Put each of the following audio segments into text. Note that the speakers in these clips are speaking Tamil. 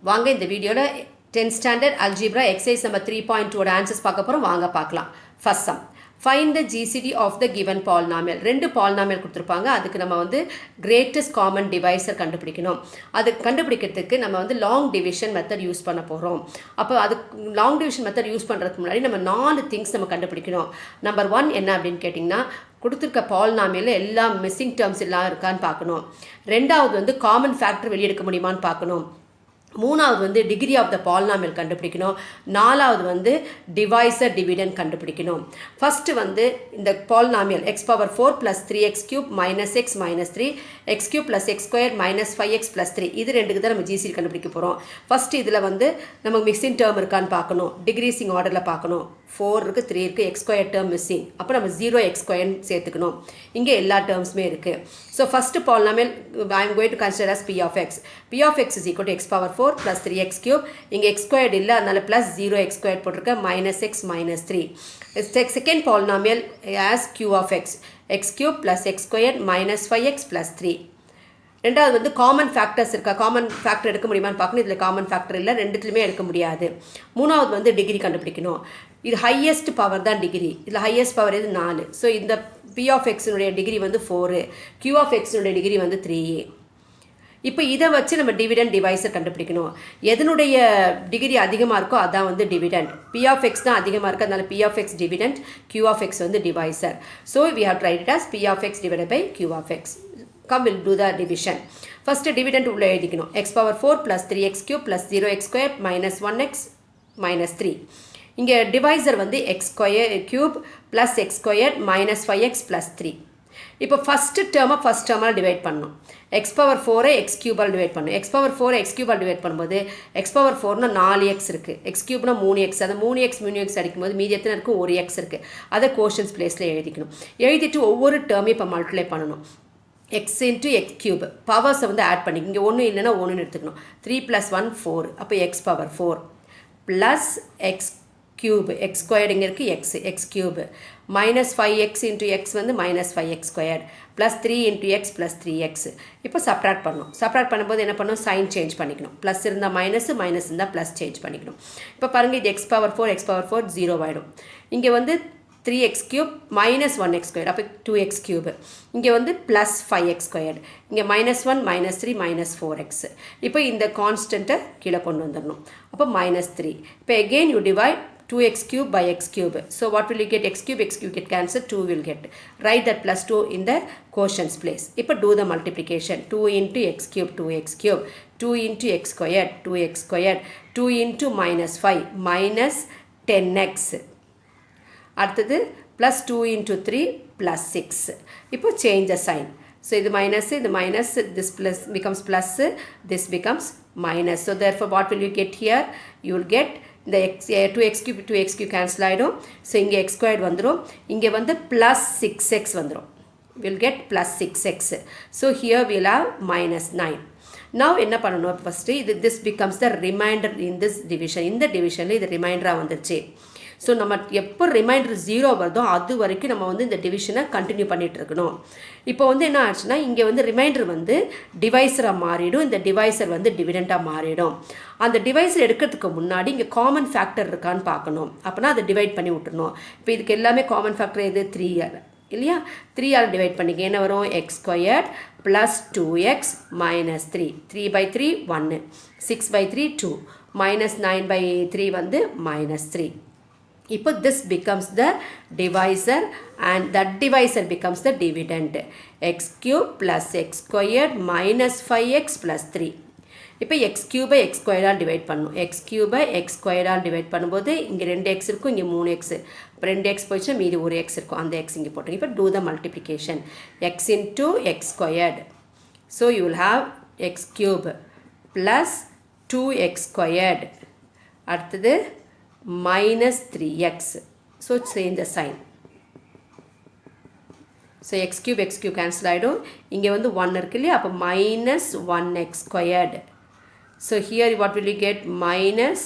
வாங்க இந்த வீடியோல 10th standard algebra exercise number 3.2 ஓட ஆன்சர்ஸ் பார்க்க போறோம். வாங்க பார்க்கலாம். First sum, find the GCD of the given polynomial. ரெண்டு பாலினாமியல் கொடுத்துருப்பாங்க. அதுக்கு நம்ம வந்து greatest common divisor கண்டுபிடிக்கணும். அது கண்டுபிடிக்கிறதுக்கு நம்ம வந்து லாங் டிவிஷன் மெத்தட் யூஸ் பண்ண போகிறோம். அப்போ அது லாங் டிவிஷன் மெத்தட் யூஸ் பண்ணுறதுக்கு முன்னாடி நம்ம 4 திங்ஸ் நம்ம கண்டுபிடிக்கணும். நம்பர் 1 என்ன அப்படின்னு கேட்டிங்கன்னா, கொடுத்துருக்க பாலினாமியலில் எல்லா மிஸ்ஸிங் டேர்ம்ஸ் எல்லாம் இருக்கான்னு பார்க்கணும். ரெண்டாவது வந்து காமன் ஃபேக்டர் வெளியெடுக்க முடியுமான்னு பார்க்கணும். மூணாவது வந்து டிகிரி ஆஃப் த பாலினாமியல் கண்டுபிடிக்கணும். நாலாவது வந்து டிவைசர் டிவிடெண்ட் கண்டுபிடிக்கணும். ஃபஸ்ட்டு வந்து இந்த polynomial x power 4 plus 3x cube minus X minus 3 x cube plus X square minus 5x plus 3 இது ரெண்டுக்கு தான் நம்ம ஜிசிடி கண்டுபிடிக்க போகிறோம். ஃபஸ்ட்டு இதில் வந்து நமக்கு மிக்சிங் டேர்ம் இருக்கான்னு பார்க்கணும். டிகிரீசிங் ஆர்டரில் பார்க்கணும். 4 இருக்குது, 3 இருக்குது, எக்ஸ் ஸ்கொயர் டேர்ம் மிஸ்ஸிங். அப்போ நம்ம 0 எக்ஸ் ஸ்கொயர்னு சேர்த்துக்கணும். இங்கே எல்லா டேர்ம்ஸுமே இருக்குது. So first polynomial I am going to consider as p of x. p of x is equal to x power 4 plus 3x cube. இங்கே x squared இல்லை, அதனால plus 0x squared போட்டிருக்க minus x minus 3. Second polynomial as q of x. x cube plus x squared minus 5x plus 3. ரெண்டாவது வந்து காமன் ஃபேக்டர்ஸ் இருக்கா, காமன் ஃபேக்டர் எடுக்க முடியுமான்னு பார்க்கணும். இதில் காமன் ஃபேக்டர் இல்லை, ரெண்டுத்துலையுமே எடுக்க முடியாது. மூணாவது வந்து டிகிரி கண்டுபிடிக்கணும். இது ஹையஸ்ட் பவர் தான் டிகிரி. இதில் ஹையஸ்ட் பவர் இது 4. ஸோ இந்த p of xனுடைய டிகிரி வந்து 4, q of xனுடைய டிகிரி வந்து 3. இப்போ இதை வச்சு நம்ம டிவிடெண்ட் டிவைசர் கண்டுபிடிக்கணும். எதனுடைய டிகிரி அதிகமாக இருக்கோ அதான் வந்து டிவிடெண்ட். p of x தான் அதிகமாக இருக்குது, அதனால p of x dividend, q of x வந்து divisor. So we have tried it as p of x divided by q of x. Come, we'll do the division. First dividend உள்ள எழுதிக்கணும். x power 4 plus 3x cube plus 0x square minus 1x minus 3. இங்கே divisor வந்து x square cube plus x square minus 5x plus 3. இப்போ ஃபஸ்ட்டு டேர்மாக டிவைட் பண்ணணும். x power 4 x cube divide பண்ணணும். x power 4 x cube divide பண்ணும்போது x power 4னா 4x இருக்குது, x cubeனா 3x. அதை 3x அடிக்கும்போது மீதி எத்தனை இருக்குது, 1x இருக்குது. அதை கோஷன்ஸ் பிளேஸில் எழுதிக்கணும். எழுதிட்டு ஒவ்வொரு டேர்மையும் இப்போ மல்டிப்ளை பண்ணணும். x into x cube பவர்ஸை வந்து ஆட் பண்ணி இங்கே ஒன்று இல்லைன்னா ஒன்றுன்னு எடுத்துக்கணும். 3 + 1 4. அப்போ x power 4 plus X cube, X squared இங்கே இருக்குது, x cube minus 5x into x வந்து minus 5x square plus 3 into x plus 3x. இப்போ சப்ராக்ட் பண்ணணும். சப்ராக்ட் பண்ணும்போது என்ன பண்ணணும், சைன் சேஞ்ச் பண்ணிக்கணும். ப்ளஸ் இருந்தால் மைனஸ், மைனஸ் இருந்தால் ப்ளஸ் சேஞ்ச் பண்ணிக்கணும். இப்போ பாருங்கள், இது x power 4 0 ஆகிடும். இங்கே வந்து 3x cube minus 1x squared. அப்போ 2x cube. இங்கே வந்து plus 5x squared. இங்கே minus 1 minus 3 minus 4x. இப்போ இந்த கான்ஸ்டண்ட்டை கீழே கொண்டு வந்துடணும். அப்போ minus 3. இப்போ again you divide 2x cube by x cube. So what will you get? x cube get cancelled, 2 will get. Write that plus 2 in the quotients place. இப்போ do the multiplication. 2 into x cube, 2x cube. 2 into x squared, 2x squared. 2 into minus 5 minus 10x. அடுத்தது plus 2 into 3 plus 6. இப்போ change the sign. So இது minus, this plus becomes plus, this becomes minus. So therefore what will you get here? You will get the 2x cube cancel ஆகிடும். So இங்கே x squared வந்துடும். இங்கே வந்து plus 6x வந்துடும். We'll get plus 6x. So here we'll have minus 9. Now என்ன பண்ணணும், first this becomes the remainder in this division. இந்த டிவிஷனில் இது ரிமைண்டராக வந்துருச்சு. ஸோ நம்ம எப்போ ரிமைண்டர் 0 வருதோ அது வரைக்கும் நம்ம வந்து இந்த டிவிஷனை கண்டினியூ பண்ணிகிட்டு இருக்கணும். இப்போ வந்து என்ன ஆச்சுன்னா, இங்கே வந்து ரிமைண்டர் வந்து டிவைசராக மாறிடும், இந்த டிவைசர் வந்து டிவிடெண்ட்டாக மாறிடும். அந்த டிவைசர் எடுக்கிறதுக்கு முன்னாடி இங்கே காமன் ஃபேக்டர் இருக்கான்னு பார்க்கணும். அப்போனா அதை டிவைட் பண்ணி விட்டுருணும். இப்போ இதுக்கு எல்லாமே காமன் ஃபேக்டர் எது, 3 இல்லையா? 3 ஆல் டிவைட் பண்ணிக்க என்ன வரும், X square plus 2x minus 3. 3/3 1, 6/3 2, minus 9/3 வந்து மைனஸ் 3. இப்போ this becomes the divisor and that divisor becomes the dividend. x cube plus x squared minus 5x plus 3. இப்போ x cube x squared all divide பண்ணணும். x cube x squared all divide பண்ணும்போது இங்கே 2x இருக்கும், இங்கே 3x. இப்போ 2x போயிடுச்சு, மீதி ஒரு x இருக்கும், அந்த x இங்கே போட்டுங்க. இப்போ do the multiplication. x into x squared. So you will have x cube plus 2x squared. அடுத்தது minus 3x. So change the sign. So x cube cancel ஆகிடும். இங்கே வந்து 1 இருக்கு இல்லையா, அப்போ minus 1x squared. So here what will you get, minus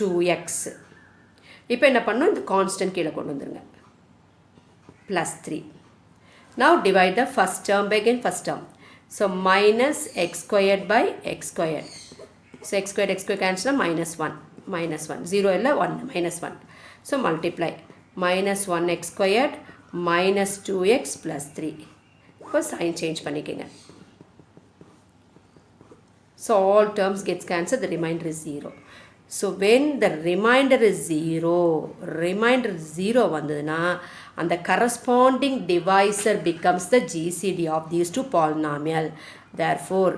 2x. இப்போ என்ன பண்ணணும், இந்த கான்ஸ்டன்ட் கீழே கொண்டு வந்துருங்க, plus 3. Now divide the first term by again first term. So minus x squared by x squared So x square cancel minus 1. 0 illa 1 minus 1. So multiply minus 1x squared minus 2x plus 3. இப்போ sign change பண்ணிக்கங்க. So all terms gets cancelled, the remainder is 0. So when the remainder is 0 வந்ததுனா and the corresponding divisor becomes the GCD of these two polynomial. Therefore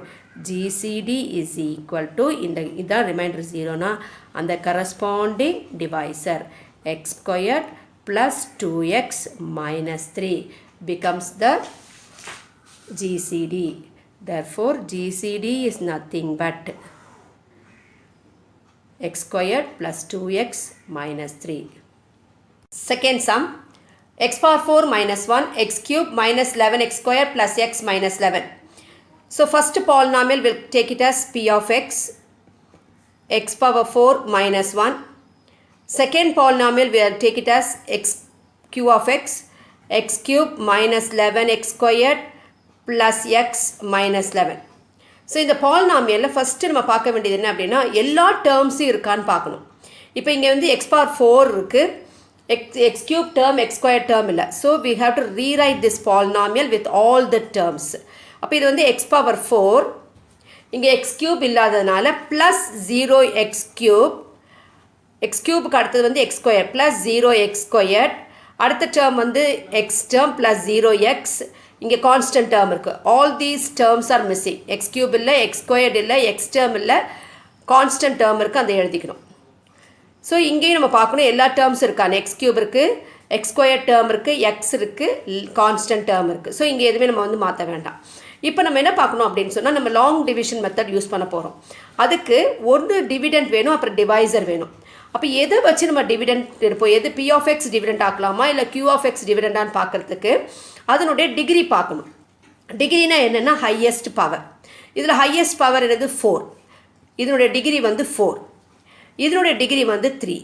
GCD is equal to இந்த remainder 0 na and the corresponding divisor x squared plus 2x minus 3 becomes the GCD. Therefore GCD is nothing but x squared plus 2x minus 3. Second sum, x power 4 minus 1 x cube minus 11x squared plus x minus 11. So first polynomial will take it as p of x power 4 minus 1. Second polynomial will take it as x cube minus 11x squared plus x minus 11. So இந்த பாலினாமியலில் ஃபஸ்ட்டு நம்ம பார்க்க வேண்டியது என்ன அப்படின்னா எல்லா டேர்ம்ஸும் இருக்கான்னு பார்க்கணும். இப்போ இங்கே வந்து எக்ஸ் பவர் 4 இருக்குது, x cube term x square term இல்லை. So we have to rewrite this polynomial with all the terms. அப்போ இது வந்து எக்ஸ் பவர் 4, இங்கே எக்ஸ் கியூப் இல்லாததுனால ப்ளஸ் 0x கியூப், எக்ஸ் கியூபுக்கு அடுத்தது வந்து x square plus 0x square, அடுத்த டேர்ம் வந்து எக்ஸ் டேர்ம் ப்ளஸ் 0x, இங்கே கான்ஸ்டன்ட் டேர்ம் இருக்குது. All these terms are missing. X cube இல்லை, எக்ஸ் ஸ்கொயர்டு இல்லை, எக்ஸ் டேர்ம் இல்லை, கான்ஸ்டன்ட் டேர்ம் இருக்குது, அதை எழுதிக்கணும். ஸோ இங்கேயும் நம்ம பார்க்கணும் எல்லா டேர்ம்ஸ் இருக்கான்னு. எக்ஸ் கியூப் இருக்குது, எக்ஸ் ஸ்கொயர் டேர்ம் இருக்குது, எக்ஸ் இருக்குது, கான்ஸ்டன்ட் டேர்ம் இருக்குது. ஸோ இங்கே எதுவுமே நம்ம வந்து மாற்ற வேண்டாம். இப்போ நம்ம என்ன பார்க்கணும் அப்படின்னு சொன்னால் நம்ம லாங் டிவிஷன் மெத்தட் யூஸ் பண்ண போகிறோம். அதுக்கு ஒரு டிவிடெண்ட் வேணும், அப்புறம் டிவைசர் வேணும். அப்போ எதை வச்சு நம்ம டிவிடெண்ட் எடுப்போம், எது பி ஆஃப் எக்ஸ் டிவிடெண்ட் ஆக்கலாமா இல்லை கியூ ஆஃப் எக்ஸ் டிவிடெண்டான்னு பார்க்குறதுக்கு அதனுடைய டிகிரி பார்க்கணும். டிகிரினா என்னென்னா ஹையஸ்ட் பவர். இதில் ஹையஸ்ட் பவர் என்னது 4, இதனுடைய டிகிரி வந்து 4, இதனுடைய டிகிரி வந்து 3.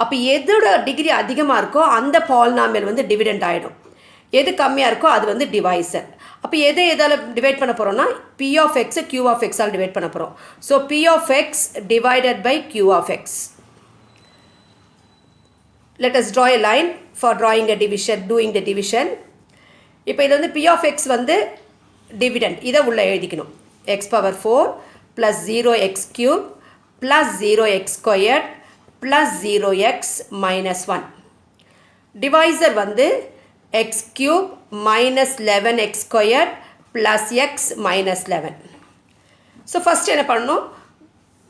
அப்போ எதோட டிகிரி அதிகமாக இருக்கோ அந்த பாலினாமியல் வந்து டிவிடெண்ட் ஆகிடும், எது கம்மியாக இருக்கோ அது வந்து டிவைசர். அப்போ எதால் டிவைட் பண்ண போகிறோம்னா பி ஆஃப் எக்ஸை கியூ ஆஃப் எக்ஸால் டிவைட் பண்ண போகிறோம். So p of x divided by q of x. Let us draw a line for drawing a division, doing the division. இப்போ இது வந்து p of x வந்து dividend, இதை உள்ள எழுதிக்கணும். x power 4 plus 0x cube plus 0x squared plus 0x minus 1. Divisor வந்து x cube minus 11x squared plus x minus 11. So first என்ன பண்ணணும்,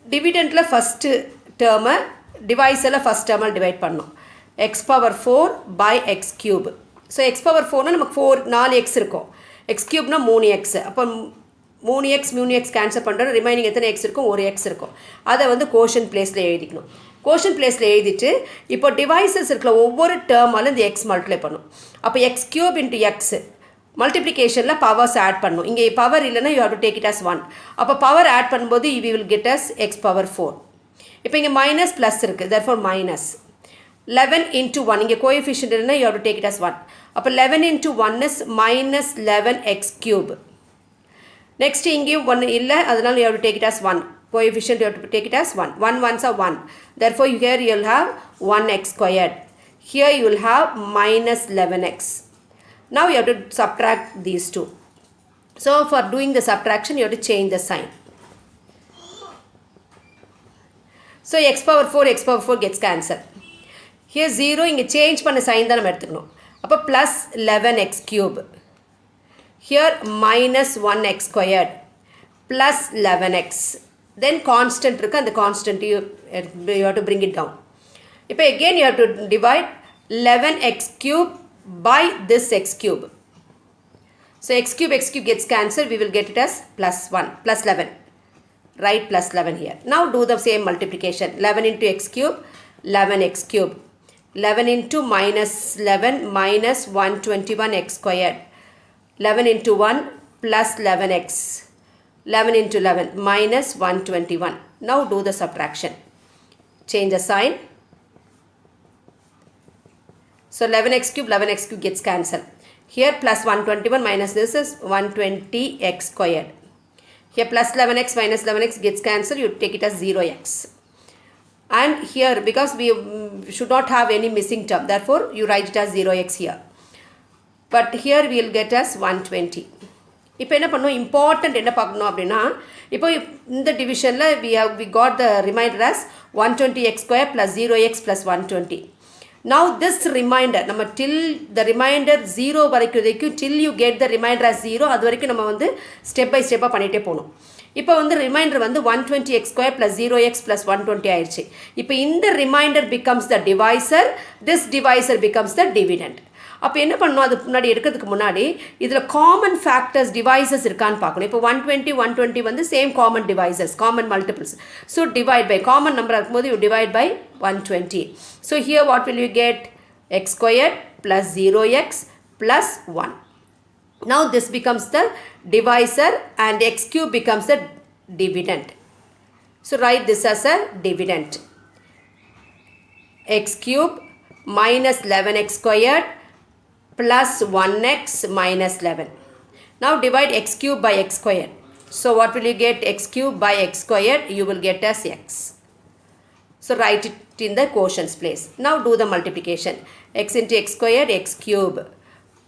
டிவிடெண்டில் ஃபஸ்ட்டு டேர்மை டிவைசரில் ஃபஸ்ட் டேர்மை டிவைட் பண்ணணும். x power 4 by x cube. So x power 4னா நமக்கு 4x இருக்கும், x cubeனா 3x. அப்போ 3x கேன்சல் பண்ணுறோம், ரிமைனிங் எத்தனை x இருக்கும், ஒரு x இருக்கும். அதை வந்து கோஷன் பிளேஸில் எழுதிக்கணும். கோஷன் பிளேஸில் எழுதிட்டு இப்போ டிவைசஸ் இருக்கிற ஒவ்வொரு டேர்மாலும் இந்த x மல்டிப்ளை பண்ணும். அப்போ x cube into x மல்டிப்ளிகேஷனில் பவர்ஸ் ஆட் பண்ணணும். இங்கே பவர் இல்லைன்னா you have to take it as 1. அப்போ பவர் ஆட் பண்ணும்போது we will get as x power 4. இப்போ இங்கே மைனஸ் ப்ளஸ் இருக்குது, therefore மைனஸ் 11 into 1. இங்கே கோஎஃபிஷியன்ட் இல்லைன்னா you have to take it as 1. அப்போ 11 into 1 is minus 11x cube. Next இங்கேயும் 1 இல்லை, அதனால் you have to take it as 1. Coefficient you have to take it as 1. 1 ones are 1. Therefore here you will have 1x squared. Here you will have minus 11x. Now you have to subtract these two. So for doing the subtraction you have to change the sign. So x power 4 gets cancelled. Here 0 இங்கே change பண்ண sign தான் நம்ம எடுத்துக்கணும். அப்போ plus 11x cube. Here minus 1x squared plus 11x. Then constant இருக்கு, அந்த constant you have to bring it down. இப்போ again you have to divide 11x cube by this x cube. So x cube gets cancelled, we will get it as plus 1, plus 11. Write plus 11 here. Now do the same multiplication. 11 into x cube, 11x cube. 11 into minus 11 minus 121x squared. 11 into 1 plus 11x. 11 into 11 minus 121. Now do the subtraction. Change the sign. So 11x cube gets cancelled. Here plus 121 minus this is 120x squared. Here plus 11x minus 11x gets cancelled, you take it as 0x. And here because we should not have any missing term, therefore you write it as 0x here. But here we will get as 120. இப்போ என்ன பண்ணோம், இம்பார்ட்டன்ட் என்ன பார்க்கணும் அப்படின்னா, இப்போ இந்த டிவிஷனில் we got the remainder as 120x square plus 0x plus 120. Now this remainder நம்ம till the remainder 0 வரைக்கும் till you get the remainder as 0 அது வரைக்கும் நம்ம வந்து ஸ்டெப் பை ஸ்டெப்பாக பண்ணிகிட்டே போகணும். இப்போ வந்து ரிமைண்டர் வந்து 120x square plus 0x plus 120 ஆயிடுச்சு. இப்போ இந்த reminder becomes the divisor, this divisor becomes the dividend. அப்போ என்ன பண்ணணும், அது முன்னாடி எடுக்கிறதுக்கு முன்னாடி இதில் காமன் ஃபேக்டர்ஸ் டிவைசஸ் இருக்கான்னு பார்க்கணும். இப்போ 120 வந்து same common divisors, common multiples. So divide by common number இருக்கும்போது you divide by 120. So here what will you get x squared plus 0x plus 1. Now this becomes the divisor and x cube becomes the dividend. So write this as a dividend. X cube minus 11x squared plus 1x minus 11. Now divide x cube by x squared. So what will you get? X cube by x squared you will get as x. So write it in the quotients place. Now do the multiplication. X into x squared x cube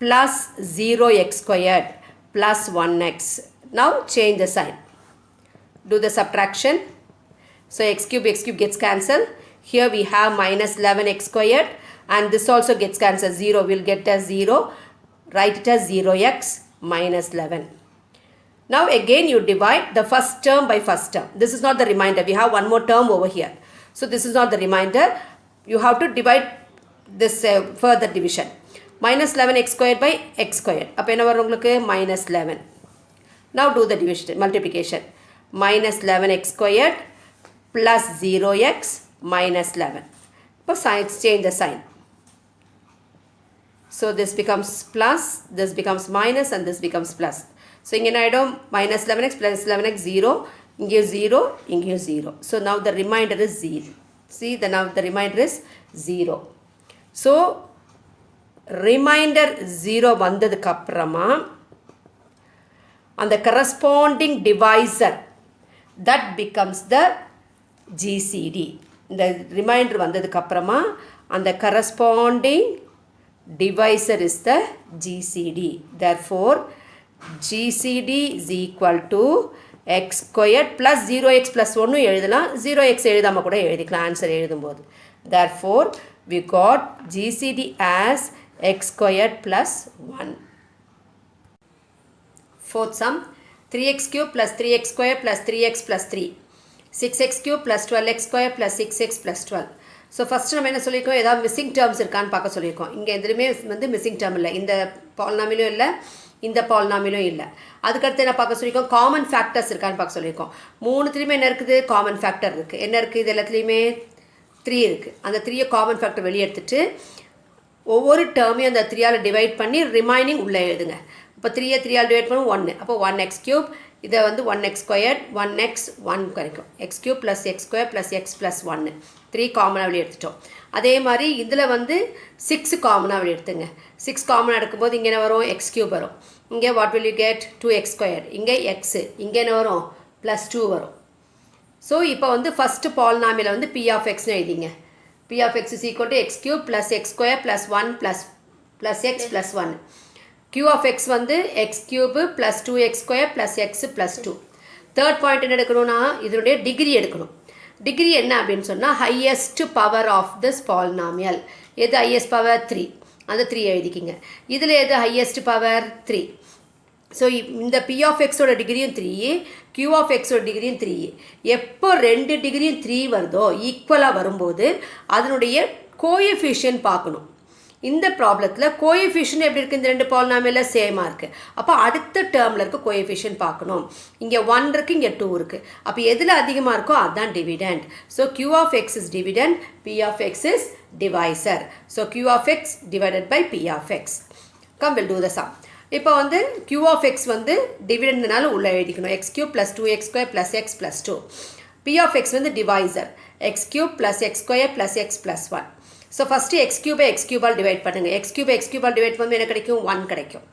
plus 0x squared plus 1x. Now change the sign. Do the subtraction. So x cube gets cancelled. Here we have minus 11x squared. And this also gets cancelled. 0 will get as 0. Write it as 0x minus 11. Now again you divide the first term by first term. This is not the remainder. We have one more term over here. So this is not the remainder. You have to divide this further division. Minus 11x squared by x squared. அப்போ என்ன வரும் உங்களுக்கு? minus 11. Now do the division, multiplication. Minus 11x squared plus 0x minus 11. இப்போ change the sign. So this becomes plus, this becomes minus and this becomes plus. So இங்கே என்ன ஆயிடும்? minus 11x plus 11x 0, இங்கே 0, இங்கே 0. So now the remainder is 0. See, now the remainder is 0. So remainder 0 வந்ததுக்கு அப்புறமா அந்த corresponding divisor that becomes the GCD. இந்த remainder வந்ததுக்கு அப்புறமா அந்த corresponding divisor is the GCD. Therefore, GCD is equal to x squared plus 0x plus 1 எழுதலாம், 0x எழுதாம கூட எழுதிக்கலாம் ஆன்சர் எழுதும்போது. Therefore, we got GCD as x squared plus 1. Fourth sum, 3x cube plus 3x squared plus 3x plus 3. 6x cube plus 12x squared plus 6x plus 12. So first நம்ம என்ன சொல்லியிருக்கோம், ஏதாவது மிஸ்ஸிங் டேர்ம்ஸ் இருக்கான்னு பார்க்க சொல்லியிருக்கோம். இங்கே எதுலையுமே வந்து மிஸ்ஸிங் டேர்ம் இல்லை, இந்த பாலினாமிலும் இல்லை, இந்த பாலினாமிலும் இல்லை. அதுக்கடுத்து என்ன பார்க்க சொல்லியிருக்கோம், காமன் ஃபேக்டர்ஸ் இருக்கான்னு பார்க்க சொல்லியிருக்கோம். மூணுத்துலேயுமே என்ன இருக்குது, காமன் ஃபேக்டர் இருக்குது. என்ன இருக்குது, இது எல்லாத்துலேயுமே 3 இருக்குது. அந்த 3 காமன் ஃபேக்டர் வெளியே எடுத்துட்டு ஒவ்வொரு டேர்மையும் அந்த 3ஆல் டிவைட் பண்ணி ரிமைனிங் உள்ளே எழுதுங்க. இப்போ 3 3ஆல் டிவைட் பண்ணும் 1. அப்போ 1x cube, இதை வந்து 1x squared 1x 1 கிடைக்கும். x cube plus x square plus x plus 1 3 காமனாக வெளியே எடுத்துட்டோம். அதே மாதிரி இதில் வந்து 6 காமனாக வெளியே எடுத்துங்க. 6 காமனாக எடுக்கும்போது இங்கே என்ன வரும், x cube வரும். இங்கே what will you get 2x squared, இங்கே x, இங்கே என்ன வரும் plus 2 வரும். ஸோ இப்போ வந்து ஃபஸ்ட்டு பாலினாமியில் வந்து p of xன்னு எழுதிங்க. p of x is equal to x cube plus x square plus 1 plus x plus 1. q of x வந்து x cube plus 2x square plus x plus 2. Third point என்ன எடுக்கணும்னா, இதனுடைய டிகிரி எடுக்கணும். டிகிரி என்ன அப்படின்னு சொன்னால் highest power of this polynomial. எது ஹையஸ்ட் பவர்? 3. அந்த 3 எழுதிக்கிங்க. இதில் எது ஹையஸ்ட் பவர்? 3. ஸோ இந்த p of xோட டிகிரியும் 3, q of xோட டிகிரியும் 3. எப்போ 2 டிகிரியும் 3 வருதோ, ஈக்குவலாக வரும்போது அதனுடைய கோஎஃபிஷியன்ட் பார்க்கணும். இந்த ப்ராப்ளத்தில் கோஎஃபிஷியன்ட் எப்படி இருக்குது, இந்த 2 பாலினாமியலில் சேமாக இருக்குது. அப்போ அடுத்த டேர்மில் இருக்க கோஎஃபிஷியன்ட் பார்க்கணும். இங்கே 1 இருக்குது, இங்கே 2 இருக்குது. அப்போ எதில் அதிகமாக இருக்கோ அதுதான் dividend. So q of x is dividend, p of x is divisor. So q of x divided by p of x. Come, we'll do the sum. இப்போ வந்து q of x வந்து டிவிடெண்ட்னால உள்ளே எழுதிக்கணும். x cube plus 2x square plus x plus 2. p of x வந்து divisor, x cube plus x square plus x plus 1. So first x cube x cube all divide பண்ணுங்கள். x cube ஆல் டிவைட் பண்ணும்போது என்ன கிடைக்கும், 1 கிடைக்கும்.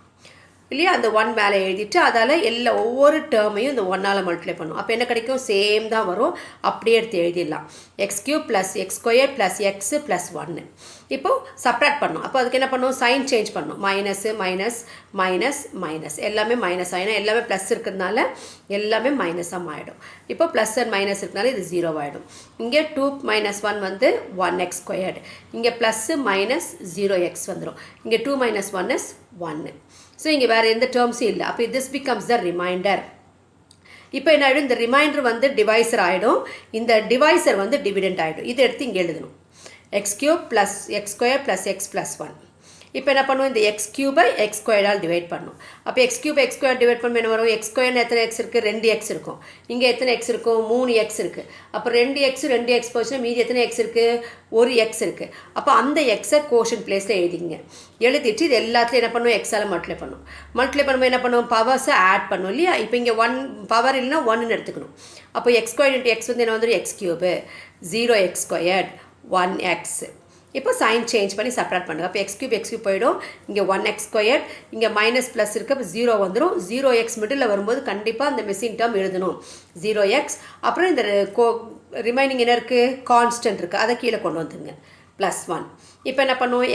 இல்லையா அந்த 1 மேலே எழுதிட்டு அதால் ஒவ்வொரு டேர்மையும் இந்த 1ஆல் மல்டிப்ளை பண்ணும். அப்போ என்ன கிடைக்கும்? சேம் தான் வரும். அப்படியே எடுத்து எழுதிடலாம். x³ + x² + x + 1. இப்போது சப்ராக்ட் பண்ணணும். அப்போ அதுக்கு என்ன பண்ணணும்? சைன் சேஞ்ச் பண்ணணும். மைனஸு மைனஸ் மைனஸ் மைனஸ் எல்லாமே மைனஸ் ஆகிடும். எல்லாமே ப்ளஸ் இருக்கிறதுனால எல்லாமே மைனஸாக ஆகிடும். இப்போ ப்ளஸ் அண்ட் மைனஸ் இருக்கிறதுனால இது 0 ஆகிடும். இங்கே 2 - 1 வந்து 1x². இங்கே ப்ளஸ்ஸு மைனஸ் 0x வந்துடும். இங்கே 2 - 1 is 1. ஸோ இங்கே வேறு எந்த டேர்ம்ஸும் இல்லை. அப்போ this becomes the remainder. இப்போ என்ன ஆகிடும்? இந்த ரிமைண்டர் வந்து டிவைசர் ஆகிடும். இந்த டிவைசர் வந்து டிவிடெண்ட் ஆகிடும். இதை எடுத்து இங்கே எழுதணும். x³ + x² + x + 1. இப்போ என்ன பண்ணுவோம்? இந்த x³ x² டிவைட் பண்ணும். அப்போ x³ x² டிவைட் பண்ணும் என்ன வரும்? x² எத்தனை x இருக்குது? 2x இருக்கும். இங்கே எத்தனை x இருக்கும்? 3x இருக்குது. அப்போ 2x போச்சுன்னா மீதி எத்தனை x இருக்குது? 1x இருக்குது. அப்போ அந்த எக்ஸை கோஷன் பிளேஸில் எழுதிங்க. எழுதிட்டு இது எல்லாத்துலையும் என்ன பண்ணும்? எக்ஸால் மல்டிப்ளை பண்ணும். மல்டிப்ளை பண்ணும்போது என்ன பண்ணும்? பவர்ஸை ஆட் பண்ணும் இல்லையா? இப்போ இங்கே 1 பவர் இல்லைன்னா 1ன்னு எடுத்துக்கணும். அப்போ x² × x வந்து என்ன வந்துடும்? x³ 0x², 1x. இப்போ சைன் சேஞ்ச் பண்ணி செப்பரேட் பண்ணுங்க. அப்போ x³ போயிடும். இங்கே 1x², இங்கே மைனஸ் ப்ளஸ் இருக்குது. அப்போ 0 வந்துடும். 0x மிடில் வரும்போது கண்டிப்பாக அந்த மிஸ்ஸிங் டேர்ம் எழுதணும். 0x. அப்புறம் இந்த ரிமைனிங் என்ன இருக்குது? கான்ஸ்டன்ட் இருக்குது. அதை கீழே கொண்டு வந்துடுங்க. +1. இப்போ என்ன பண்ணுவோம்?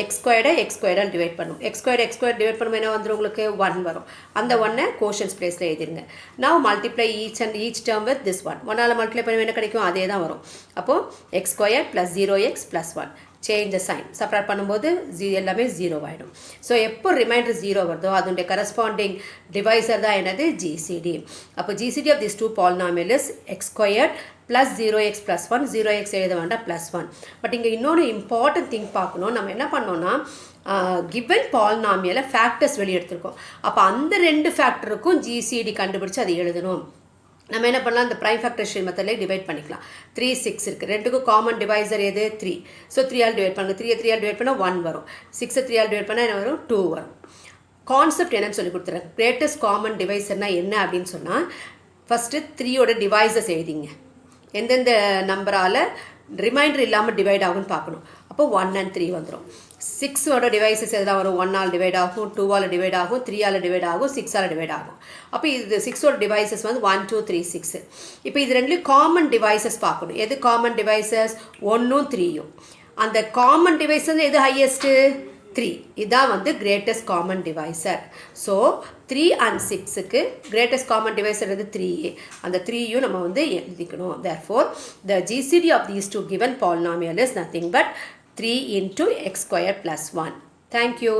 x² டிவைட் பண்ணும். x² டிவைட் பண்ணும்போது என்ன வந்துடும்? உங்களுக்கு 1 வரும். அந்த 1ஐ கோஷன்ஸ் பிளேஸில் எழுதிருங்க. Now multiply each term with this 1. 1ஆல் மல்டிப்ளை பண்ண என்ன கிடைக்கும்? அதே தான் வரும். அப்போது x² + 0x + 1. Change the sign. Separate பண்ணும்போது எல்லாமே 0 ஆகிடும். ஸோ எப்போ ரிமைண்டர் 0 வருதோ அதனுடைய கரஸ்பாண்டிங் டிவைசர் தான் என்னது? GCD. அப்போ GCD of this 2 polynomial is x² + 0x + 1. 0x எழுத வேண்டாம், +1. பட் இங்கே இன்னொன்று இம்பார்ட்டன்ட் திங் பார்க்கணும். நம்ம என்ன பண்ணோன்னா கிவன் பாலினாமியலை ஃபேக்டர்ஸ் வெளியே எடுத்திருக்கோம். அப்போ அந்த 2 ஃபேக்டருக்கும் GCD கண்டுபிடிச்சி அதை எழுதணும். நம்ம என்ன பண்ணலாம்? இந்த ப்ரைம் ஃபேக்டரேஷன் மெத்தட்லேயே டிவைட் பண்ணிக்கலாம். 3 6 இருக்குது. ரெண்டுக்கும் காமன் டிவைசர் எது? 3. ஸோ 3ஆல் டிவைட் பண்ணுங்க. 3 3ஆல் டிவைட் பண்ணால் 1 வரும். 6 3ஆல் டிவைட் பண்ணால் என்ன வரும்? 2 வரும். கான்செப்ட் என்னன்னு சொல்லி கொடுத்துறேன். கிரேட்டஸ்ட் காமன் டிவைசர்னால் என்ன அப்படின்னு சொன்னால், ஃபஸ்ட்டு 3யோட டிவைசஸ் எழுதிங்க. எந்தெந்த நம்பரால் ரிமைண்டர் இல்லாமல் டிவைட் ஆகும்னு பார்க்கணும். அப்போ 1 and 3 வந்துடும். 6ஓட டிவைசஸ் எதெல்லாம் வரும்? 1ஆல் டிவைட் ஆகும், 2ஆல் டிவைட் ஆகும், 3ஆல் டிவைட் ஆகும், 6ஆல் டிவைட் ஆகும். அப்போ இது 6ஓட டிவைசஸ் வந்து 1 2 3 6. இப்போ இது ரெண்டுலேயும் காமன் டிவைசஸ் பார்க்கணும். எது காமன் டிவைசஸ்? 1ம் 3யும். அந்த காமன் டிவைசஸ் எது ஹையஸ்ட்டு? 3. இதுதான் வந்து greatest common divisor. So 3 and 6க்கு கிரேட்டஸ்ட் காமன் டிவைசர் வந்து 3. அந்த 3யும் நம்ம வந்து எழுதிக்கணும். Therefore, the GCD of these two given polynomial is nothing but 3 × x² + 1. Thank you.